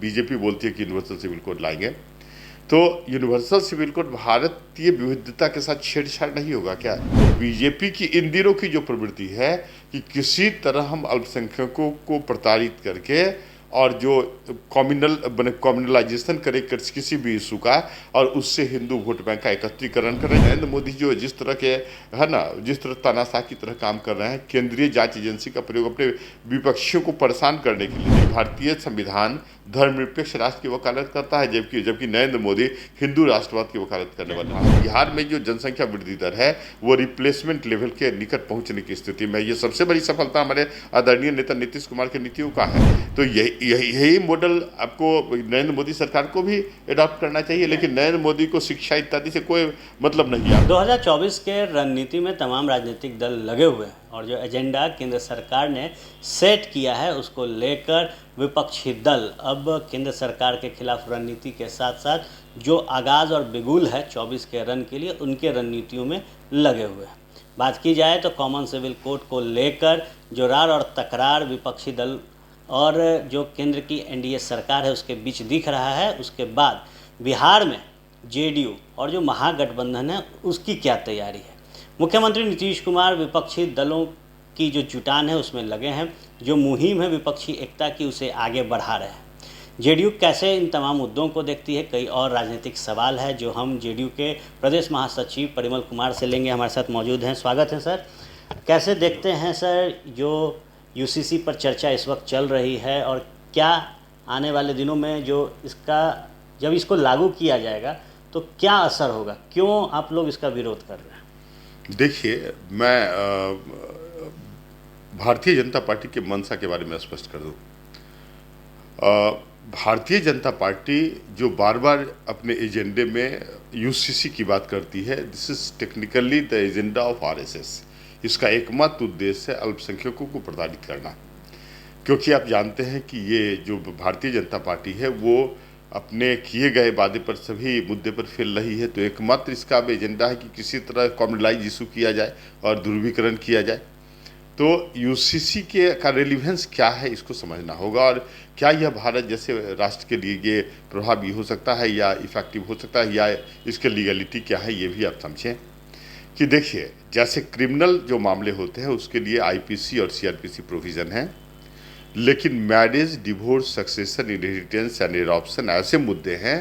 BJP बोलती है कि यूनिवर्सल सिविल कोड लाएंगे, तो यूनिवर्सल सिविल कोड भारतीय विविधता के साथ छेड़छाड़ नहीं होगा क्या? तो बीजेपी की इन दिनों की जो प्रवृत्ति है कि किसी तरह हम अल्पसंख्यकों को प्रताड़ित करके और जो कम्युनलाइजेशन करे किसी भी इशू का, और उससे हिंदू वोट बैंक का एकत्रीकरण कर रहे हैं। नरेंद्र मोदी जो जिस तरह के है ना, जिस तरह तानाशाह की तरह काम कर रहे हैं, केंद्रीय जांच एजेंसी का प्रयोग अपने विपक्षियों को परेशान करने के लिए। भारतीय संविधान धर्मनिरपेक्ष राष्ट्र की वकालत करता है, जबकि नरेंद्र मोदी हिंदू राष्ट्रवाद की वकालत करने वाले हैं। बिहार में जो जनसंख्या वृद्धि दर है वो रिप्लेसमेंट लेवल के निकट पहुंचने की स्थिति में, ये सबसे बड़ी सफलता हमारे आदरणीय नेता नीतीश कुमार की नीतियों का है। तो यही मॉडल आपको नरेंद्र मोदी सरकार को भी अडॉप्ट करना चाहिए, लेकिन नरेंद्र मोदी को शिक्षा इत्यादि से कोई मतलब नहीं है। 2024 के रणनीति में तमाम राजनीतिक दल लगे हुए हैं और जो एजेंडा केंद्र सरकार ने सेट किया है उसको लेकर विपक्षी दल अब केंद्र सरकार के खिलाफ रणनीति के साथ साथ जो आगाज़ और बिगुल है 24 के रन के लिए उनके रणनीतियों में लगे हुए हैं। बात की जाए तो कॉमन सिविल कोड को लेकर जो रार और तकरार विपक्षी दल और जो केंद्र की एनडीए सरकार है उसके बीच दिख रहा है, उसके बाद बिहार में जेडीयू और जो महागठबंधन है उसकी क्या तैयारी है। मुख्यमंत्री नीतीश कुमार विपक्षी दलों की जो जुटान है उसमें लगे हैं, जो मुहिम है विपक्षी एकता की उसे आगे बढ़ा रहे हैं। जेडीयू कैसे इन तमाम मुद्दों को देखती है, कई और राजनीतिक सवाल है जो हम जेडीयू के प्रदेश महासचिव परिमल कुमार से लेंगे। हमारे साथ मौजूद हैं, स्वागत है सर। कैसे देखते हैं सर जो यूसीसी पर चर्चा इस वक्त चल रही है, और क्या आने वाले दिनों में जो जब इसको लागू किया जाएगा तो क्या असर होगा, क्यों आप लोग इसका विरोध कर रहे हैं? देखिए, मैं भारतीय जनता पार्टी के मंशा के बारे में स्पष्ट कर दूं। भारतीय जनता पार्टी जो बार बार अपने एजेंडे में यूसीसी की बात करती है, this is technically the agenda of RSS. इसका एकमात्र उद्देश्य है अल्पसंख्यकों को प्रताड़ित करना, क्योंकि आप जानते हैं कि ये जो भारतीय जनता पार्टी है वो अपने किए गए वादे पर सभी मुद्दे पर फेल रही है। तो एकमात्र इसका अब एजेंडा है कि किसी तरह कम्युनलाइज इशू किया जाए और ध्रुवीकरण किया जाए। तो यूसीसी का रेलिवेंस क्या है इसको समझना होगा, और क्या यह भारत जैसे राष्ट्र के लिए ये प्रभावी हो सकता है या इफेक्टिव हो सकता है, या इसके लीगलिटी क्या है, ये भी आप समझें। कि देखिए, जैसे क्रिमिनल जो मामले होते हैं उसके लिए आईपीसी और सीआरपीसी प्रोविज़न है, लेकिन marriage, divorce, succession, inheritance and adoption ऐसे मुद्दे हैं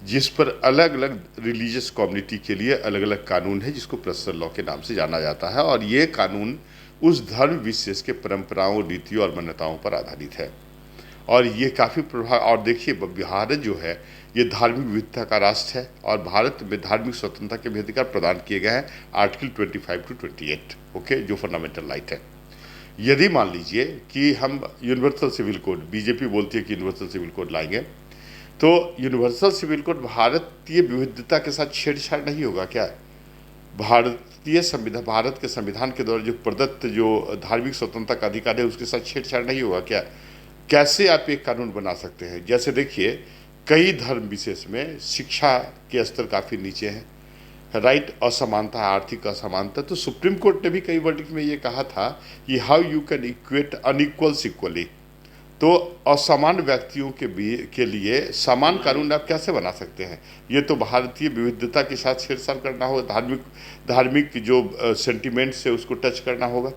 जिस पर अलग अलग रिलीजियस कम्युनिटी के लिए अलग अलग कानून है, जिसको पर्सनल लॉ के नाम से जाना जाता है। और ये कानून उस धर्म विशेष के परंपराओं, रीतियों और मान्यताओं पर आधारित है, और ये काफ़ी प्रभाव। और देखिए, भारत जो है ये धार्मिक विविधता का राष्ट्र है, और भारत में धार्मिक स्वतंत्रता के भी अधिकार प्रदान किए गए हैं आर्टिकल 25 to 28, ओके, जो फंडामेंटल राइट है। यदि मान लीजिए कि हम यूनिवर्सल सिविल कोड, बीजेपी बोलती है कि यूनिवर्सल सिविल कोड लाएंगे, तो यूनिवर्सल सिविल कोड भारतीय विविधता के साथ छेड़छाड़ नहीं होगा क्या? भारत के संविधान के द्वारा जो प्रदत्त जो धार्मिक स्वतंत्रता का अधिकार है उसके साथ छेड़छाड़ नहीं होगा क्या? कैसे आप एक कानून बना सकते हैं? जैसे देखिए, कई धर्म विशेष में शिक्षा के स्तर काफ़ी नीचे हैं, राइट, असमानता, आर्थिक असमानता। तो सुप्रीम कोर्ट ने भी कई वर्डिक्ट में ये कहा था कि how you can equate unequals equally. तो असमान व्यक्तियों के लिए समान कानून आप कैसे बना सकते हैं? ये तो भारतीय विविधता के साथ छेड़छाड़ करना होगा, धार्मिक जो सेंटिमेंट्स है उसको टच करना होगा।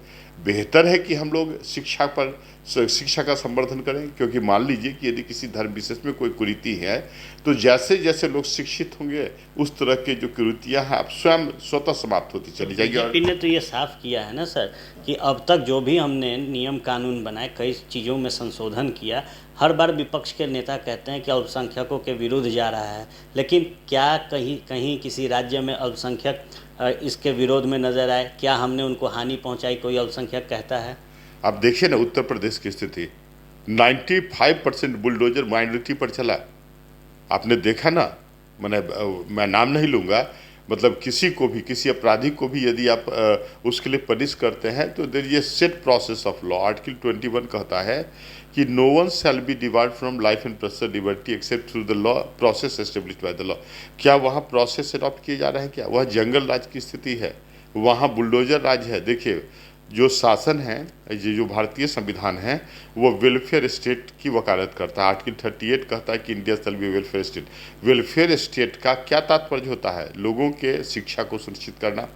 बेहतर है कि हम लोग शिक्षा का संवर्धन करें, क्योंकि मान लीजिए कि यदि किसी धर्म विशेष में कोई कुरीति है तो जैसे जैसे लोग शिक्षित होंगे उस तरह के जो कुरीतियाँ हैं आप स्वतः समाप्त होती चली जाएगी। बीजेपी ने तो ये साफ किया है ना सर कि अब तक जो भी हमने नियम कानून बनाए, कई चीज़ों में संशोधन किया, हर बार विपक्ष के नेता कहते हैं कि अल्पसंख्यकों के विरुद्ध जा रहा है, लेकिन क्या कहीं किसी राज्य में अल्पसंख्यक इसके विरोध में नजर आए? क्या हमने उनको हानि पहुंचाई, कोई अल्पसंख्यक कहता है? आप देखिए ना उत्तर प्रदेश की स्थिति, 95% बुलडोजर माइनॉरिटी पर चला। आपने देखा ना, मैं नाम नहीं लूँगा, मतलब किसी अपराधी को भी यदि आप उसके लिए पनिश करते हैं तो there is a set process of law. Article 21 कहता है कि no one shall be divide from life and personal liberty except through the law process established by the law. क्या वहाँ प्रोसेस अडॉप्ट किए जा रहे हैं? क्या वह जंगल राज की स्थिति है? वहाँ बुलडोजर राज है। देखिए, जो शासन है, ये जो भारतीय संविधान है, वो वेलफेयर स्टेट की वकालत करता है। आर्टिकल 38 कहता है कि India shall be welfare state. Welfare state का क्या तात्पर्य होता है? लोगों के शिक्षा को सुनिश्चित करना,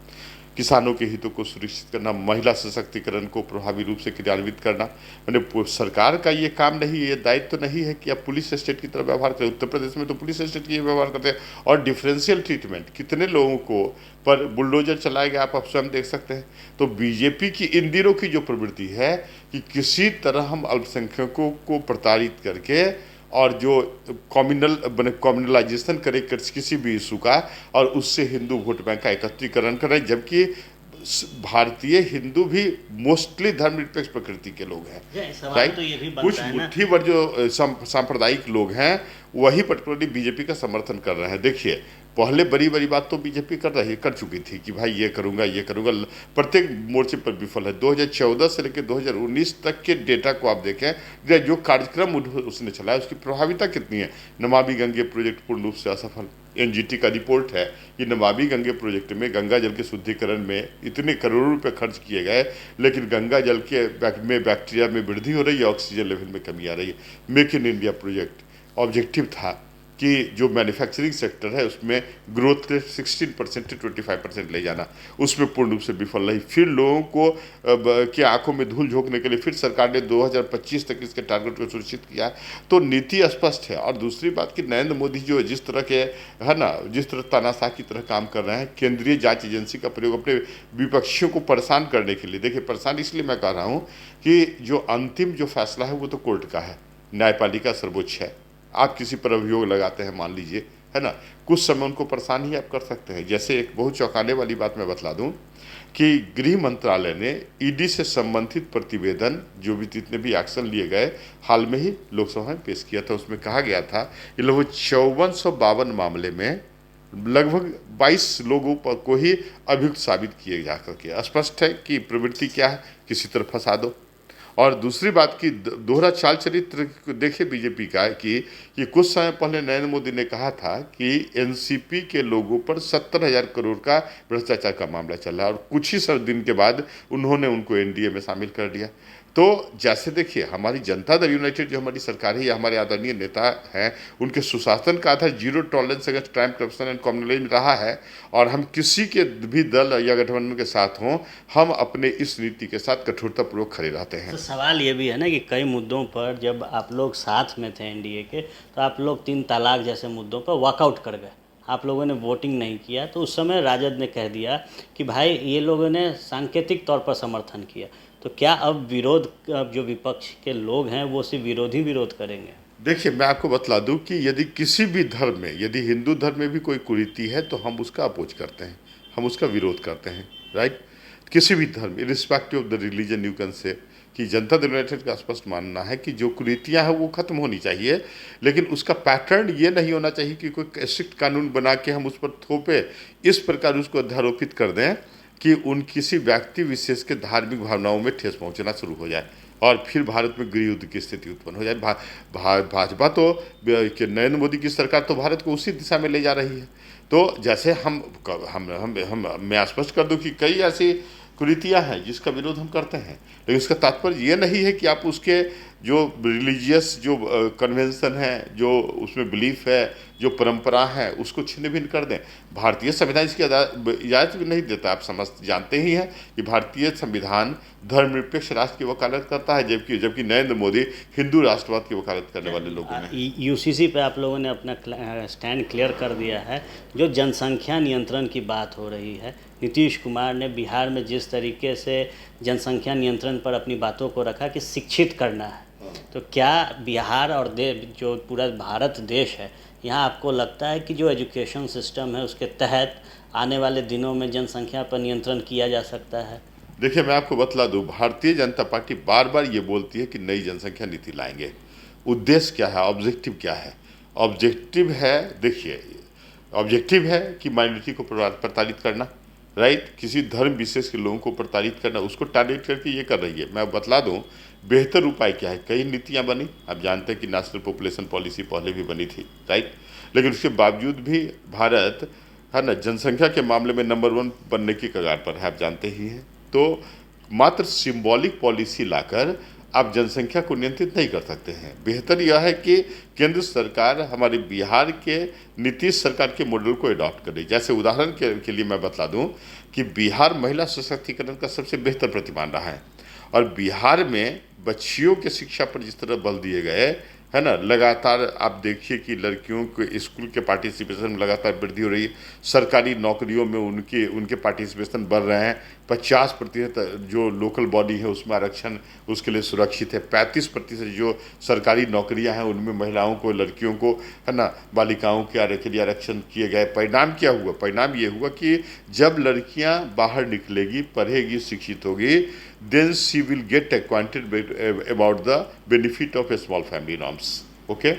किसानों के हितों को सुनिश्चित करना, महिला सशक्तिकरण को प्रभावी रूप से क्रियान्वित करना। मैंने सरकार का ये काम नहीं, ये दायित्व तो नहीं है कि आप पुलिस स्टेट की तरह व्यवहार करें। उत्तर प्रदेश में तो पुलिस स्टेट की व्यवहार करते हैं। और डिफरेंशियल ट्रीटमेंट, कितने लोगों को पर बुलडोजर चलाए गए आप स्वयं देख सकते हैं। तो बीजेपी की इन दिनों की जो प्रवृत्ति है कि किसी तरह हम अल्पसंख्यकों को प्रताड़ित करके और जो कम्युनलाइजेशन करे किसी भी इशू का, और उससे हिंदू वोट बैंक का एकत्रीकरण करें, जबकि भारतीय हिंदू भी मोस्टली धर्मनिरपेक्ष प्रकृति के लोग हैं। सवाल तो ये भी बनता कुछ है ना, मुट्ठी भर जो सांप्रदायिक लोग हैं वही पर्टिकुलरली बीजेपी का समर्थन कर रहे हैं। देखिए, पहले बड़ी बड़ी बात तो बीजेपी कर चुकी थी कि भाई ये करूंगा, प्रत्येक मोर्चे पर विफल है। 2014 से लेकर 2019 तक के डेटा को आप देखें, जो कार्यक्रम उसने चलाया उसकी प्रभाविता कितनी है। नमामि गंगे प्रोजेक्ट पूर्ण रूप से असफल। एनजीटी का रिपोर्ट है कि नमामि गंगे प्रोजेक्ट में गंगा जल के शुद्धिकरण में इतने करोड़ों रुपए खर्च किए गए, लेकिन गंगा जल के में बैक्टीरिया में वृद्धि हो रही है, ऑक्सीजन लेवल में कमी आ रही है। Make in India project objective था कि जो मैन्युफैक्चरिंग सेक्टर है उसमें ग्रोथ रेट 16% से 25% ले जाना, उसमें पूर्ण रूप से विफल रही। फिर लोगों को के आंखों में धूल झोंकने के लिए फिर सरकार ने 2025 तक इसके टारगेट को सुनिश्चित किया। तो नीति स्पष्ट है। और दूसरी बात कि नरेंद्र मोदी जो जिस तरह के है ना, जिस तरह तानाशाह की तरह काम कर रहे हैं, केंद्रीय जांच एजेंसी का प्रयोग अपने विपक्षियों को परेशान करने के लिए। देखिए, परेशान इसलिए मैं कह रहा हूँ कि जो अंतिम जो फैसला है वो तो कोर्ट का है, न्यायपालिका सर्वोच्च है। आप किसी पर अभियोग लगाते हैं, मान लीजिए, है ना, कुछ समय उनको परेशान ही आप कर सकते हैं। जैसे एक बहुत चौंकाने वाली बात मैं बतला दूं कि गृह मंत्रालय ने ईडी से संबंधित प्रतिवेदन जो भी जितने भी एक्शन लिए गए हाल में ही लोकसभा में पेश किया था। उसमें कहा गया था कि लगभग 5452 मामले में लगभग 22 लोगों पर को ही अभियुक्त साबित किए जा करके। स्पष्ट है कि प्रवृत्ति क्या है, किसी तरह फंसा दो। और दूसरी बात की दोहरा चाल चरित्र देखिए बीजेपी का कि कुछ समय पहले नरेंद्र मोदी ने कहा था कि एनसीपी के लोगों पर 70,000 करोड़ का भ्रष्टाचार का मामला चल रहा है, और कुछ ही दिन के बाद उन्होंने उनको एनडीए में शामिल कर दिया। तो जैसे देखिए, हमारी जनता दल यूनाइटेड जो हमारी सरकार है या हमारे आदरणीय नेता हैं, उनके सुशासन का आधार zero tolerance against crime, corruption and communalism रहा है। और हम किसी के भी दल या गठबंधन के साथ हों, हम अपने इस नीति के साथ कठोरतापूर्वक खड़े रहते हैं। तो सवाल ये भी है ना कि कई मुद्दों पर जब आप लोग साथ में थे एनडीए के, तो आप लोग 3 तलाक जैसे मुद्दों पर वॉकआउट कर गए, आप लोगों ने वोटिंग नहीं किया। तो उस समय राजद ने कह दिया कि भाई ये लोगों ने सांकेतिक तौर पर समर्थन किया। तो क्या अब विरोध, अब जो विपक्ष के लोग हैं वो सिर्फ विरोध करेंगे? देखिए, मैं आपको बतला दूं कि यदि किसी भी धर्म में, यदि हिंदू धर्म में भी कोई कुरीति है तो हम उसका अपोज करते हैं, हम उसका विरोध करते हैं, राइट। किसी भी धर्म, irrespective of the religion, you can say कि जनता दल यूनाइटेड का स्पष्ट मानना है कि जो कुरीतियां हैं वो खत्म होनी चाहिए, लेकिन उसका पैटर्न ये नहीं होना चाहिए कि कोई स्ट्रिक्ट कानून बना के हम उस पर थोपे, इस प्रकार उसको अध्यारोपित कर दें कि उन किसी व्यक्ति विशेष के धार्मिक भावनाओं में ठेस पहुंचना शुरू हो जाए और फिर भारत में गृह युद्ध की स्थिति उत्पन्न हो जाए। भाजपा तो कि नरेंद्र मोदी की सरकार तो भारत को उसी दिशा में ले जा रही है। तो जैसे मैं स्पष्ट कर दूं कि कई ऐसी कुरीतियां हैं जिसका विरोध हम करते हैं, लेकिन इसका तात्पर्य ये नहीं है कि आप उसके जो रिलीजियस जो कन्वेंशन है, जो उसमें बिलीफ है, जो परंपरा है, उसको छिन्न भिन्न कर दें। भारतीय संविधान इसकी इजाज़त भी नहीं देता। आप जानते ही हैं कि भारतीय संविधान धर्मनिरपेक्ष राष्ट्र की वकालत करता है, जबकि नरेंद्र मोदी हिंदू राष्ट्रवाद की वकालत करने वाले लोग हैं। यूसीसी पे आप लोगों ने अपना स्टैंड क्लियर कर दिया है। जो जनसंख्या नियंत्रण की बात हो रही है, नीतीश कुमार ने बिहार में जिस तरीके से जनसंख्या नियंत्रण पर अपनी बातों को रखा कि शिक्षित करना है, तो क्या बिहार और जो पूरा भारत देश है, यहाँ आपको लगता है कि जो एजुकेशन सिस्टम है उसके तहत आने वाले दिनों में जनसंख्या पर नियंत्रण किया जा सकता है? देखिए, मैं आपको बतला दूं, भारतीय जनता पार्टी बार बार ये बोलती है कि नई जनसंख्या नीति लाएंगे। उद्देश्य क्या है, ऑब्जेक्टिव क्या है? ऑब्जेक्टिव है, देखिए, ऑब्जेक्टिव है कि माइनॉरिटी को प्रताड़ित करना, राइट, किसी धर्म विशेष के लोगों को प्रताड़ित करना, उसको टारगेट करके ये कर रही है। मैं बतला दूं बेहतर उपाय क्या है। कई नीतियां बनी, आप जानते हैं कि नेशनल पॉपुलेशन पॉलिसी पहले भी बनी थी, राइट, लेकिन उसके बावजूद भी भारत, है ना, जनसंख्या के मामले में नंबर 1 बनने की कगार पर है, आप जानते ही हैं। तो मात्र सिंबॉलिक पॉलिसी लाकर आप जनसंख्या को नियंत्रित नहीं कर सकते हैं। बेहतर यह है कि केंद्र सरकार हमारे बिहार के नीतीश सरकार के मॉडल को अडॉप्ट करे। जैसे उदाहरण के लिए मैं बता दूं कि बिहार महिला सशक्तिकरण का सबसे बेहतर प्रतिमान रहा है, और बिहार में बच्चियों के शिक्षा पर जिस तरह बल दिए गए है ना, लगातार आप देखिए कि लड़कियों के स्कूल के पार्टिसिपेशन में लगातार वृद्धि हो रही है। सरकारी नौकरियों में उनके पार्टिसिपेशन बढ़ रहे हैं। 50% जो लोकल बॉडी है उसमें आरक्षण उसके लिए सुरक्षित है। 35% जो सरकारी नौकरियां हैं उनमें महिलाओं को, लड़कियों को है ना, बालिकाओं के लिए आरक्षण किए गए। परिणाम क्या हुआ? परिणाम ये हुआ कि जब लड़कियां बाहर निकलेगी, पढ़ेगी, शिक्षित होगी, then she will get acquainted about the benefit of a small family norms. Okay,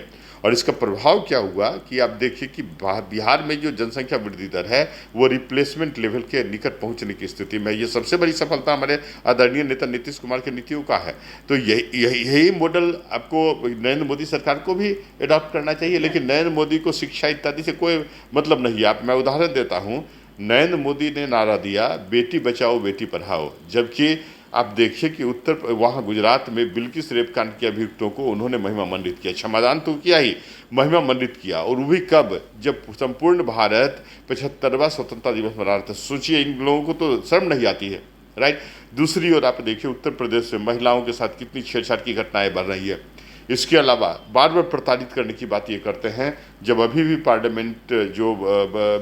और इसका प्रभाव क्या हुआ कि आप देखिए कि बिहार में जो जनसंख्या वृद्धि दर है वो रिप्लेसमेंट लेवल के निकट पहुंचने की स्थिति में। ये सबसे बड़ी सफलता हमारे आदरणीय नेता नीतीश कुमार की नीतियों का है। तो यही मॉडल आपको नरेंद्र मोदी सरकार को भी अडॉप्ट करना चाहिए। लेकिन नरेंद्र मोदी को शिक्षा इत्यादि से कोई मतलब नहीं है। मैं उदाहरण देता हूँ, नरेंद्र मोदी ने नारा दिया बेटी बचाओ बेटी पढ़ाओ, जबकि आप देखिए कि वहाँ गुजरात में बिल्किस रेप कांड के अभियुक्तों को उन्होंने महिमा मंडित किया। क्षमादान तो किया ही, महिमा मंडित किया, और वो भी कब? जब संपूर्ण भारत 75वां स्वतंत्रता दिवस मना रहा था। सोचिए, इन लोगों को तो शर्म नहीं आती है, राइट। दूसरी ओर आप देखिए उत्तर प्रदेश में महिलाओं के साथ कितनी छेड़छाड़ की घटनाएं बढ़ रही है। इसके अलावा बार बार प्रताड़ित करने की बात ये करते हैं, जब अभी भी पार्लियामेंट जो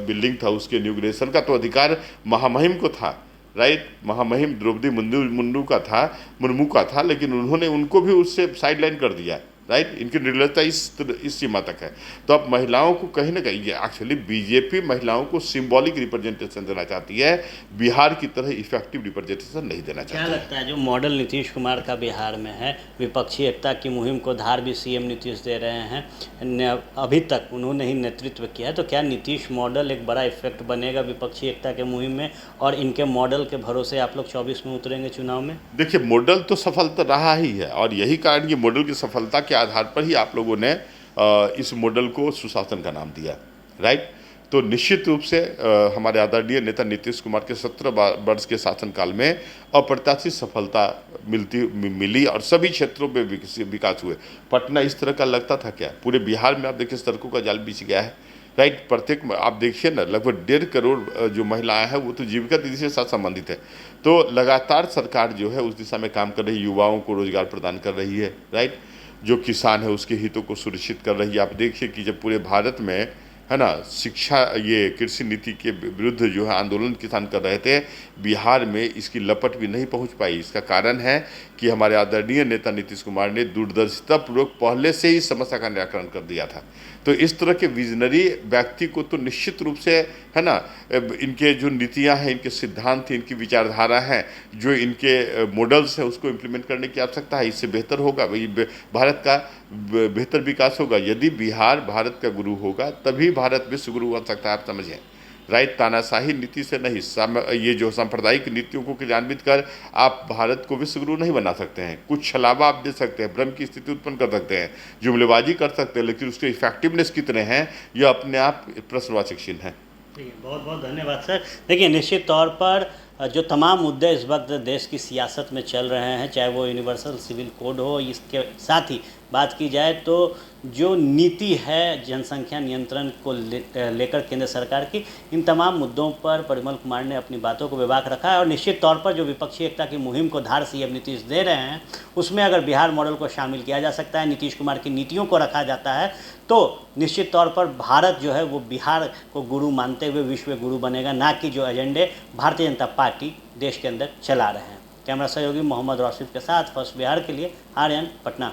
बिल्डिंग था उसके इनॉग्रेशन का तो अधिकार महामहिम को था, राइट। महामहिम द्रौपदी मुर्मू का था, लेकिन उन्होंने उनको भी उससे साइडलाइन कर दिया, राइट। इनकी निर्लजता इस सीमा तक है। तो अब महिलाओं को कहीं ना कहीं, एक्चुअली बीजेपी महिलाओं को सिंबॉलिक रिप्रेजेंटेशन देना चाहती है, बिहार की तरह इफेक्टिव रिप्रेजेंटेशन नहीं देना चाहती। क्या लगता है जो मॉडल नीतीश कुमार का बिहार में है, विपक्षी एकता की मुहिम को धार भी सीएम नीतीश दे रहे हैं, अभी तक उन्होंने ही नेतृत्व किया है, तो क्या नीतीश मॉडल एक बड़ा इफेक्ट बनेगा विपक्षी एकता के मुहिम में, और इनके मॉडल के भरोसे आप लोग 24 में उतरेंगे चुनाव में? देखिए, मॉडल तो सफल तो रहा ही है, और यही कारण ये मॉडल की सफलता के आधार पर ही आप लोगों ने इस मॉडल को सुशासन का नाम दिया, राइट। तो निश्चित रूप से हमारे आदरणीय नेता नीतीश कुमार के 17 वर्ष के शासनकाल में अप्रत्याशित सफलता मिली, और सभी क्षेत्रों में विकास हुए। पटना इस तरह का लगता था क्या? पूरे बिहार में आप देखिए सड़कों का जाल बिछ गया है, राइट। प्रत्येक आप देखिए ना, लगभग 1.5 करोड़ जो महिलाएं हैं वो तो जीविका दीदी से साथ संबंधित है। तो लगातार सरकार जो है उस दिशा में काम कर रही है, युवाओं को रोजगार प्रदान कर रही है, राइट। जो किसान है उसके हितों को सुरक्षित कर रही है। आप देखिए कि जब पूरे भारत में है ना शिक्षा, ये कृषि नीति के विरुद्ध जो है आंदोलन किसान कर रहे थे, बिहार में इसकी लपट भी नहीं पहुंच पाई। इसका कारण है कि हमारे आदरणीय नेता नीतीश कुमार ने दूरदर्शितापूर्वक पहले से ही समस्या का निराकरण कर दिया था। तो इस तरह के विजनरी व्यक्ति को तो निश्चित रूप से है ना, इनके जो नीतियां हैं, इनके सिद्धांत, इनकी विचारधारा है, जो इनके मॉडल्स हैं, उसको इम्प्लीमेंट करने की आवश्यकता है। इससे बेहतर होगा, भारत का बेहतर विकास होगा। यदि बिहार भारत का गुरु होगा तभी भारत विश्व गुरु बन सकता है, आप समझें, राइट। तानाशाही नीति से नहीं, ये जो सांप्रदायिक नीतियों को क्रियान्वित कर आप भारत को विश्व गुरु नहीं बना सकते हैं। कुछ छलावा आप दे सकते हैं, भ्रम की स्थिति उत्पन्न कर सकते हैं, जुमलेबाजी कर सकते हैं, लेकिन उसके इफेक्टिवनेस कितने हैं यह अपने आप प्रश्नवाचक चिन्ह है। ठीक है, बहुत बहुत धन्यवाद सर। देखिए, निश्चित तौर पर जो तमाम मुद्दे इस वक्त देश की सियासत में चल रहे हैं, चाहे वो यूनिवर्सल सिविल कोड हो, इसके साथ ही बात की जाए तो जो नीति है जनसंख्या नियंत्रण को लेकर केंद्र सरकार की, इन तमाम मुद्दों पर परिमल कुमार ने अपनी बातों को बेबाक रखा है। और निश्चित तौर पर जो विपक्षी एकता की मुहिम को धार सीएम नीतीश दे रहे हैं, उसमें अगर बिहार मॉडल को शामिल किया जा सकता है, नीतीश कुमार की नीतियों को रखा जाता है, तो निश्चित तौर पर भारत जो है वो बिहार को गुरु मानते हुए विश्व गुरु बनेगा, ना कि जो एजेंडे भारतीय जनता पार्टी देश के अंदर चला रहे हैं। कैमरा सहयोगी मोहम्मद रौशिद के साथ फर्स्ट बिहार के लिए आर्यन, पटना।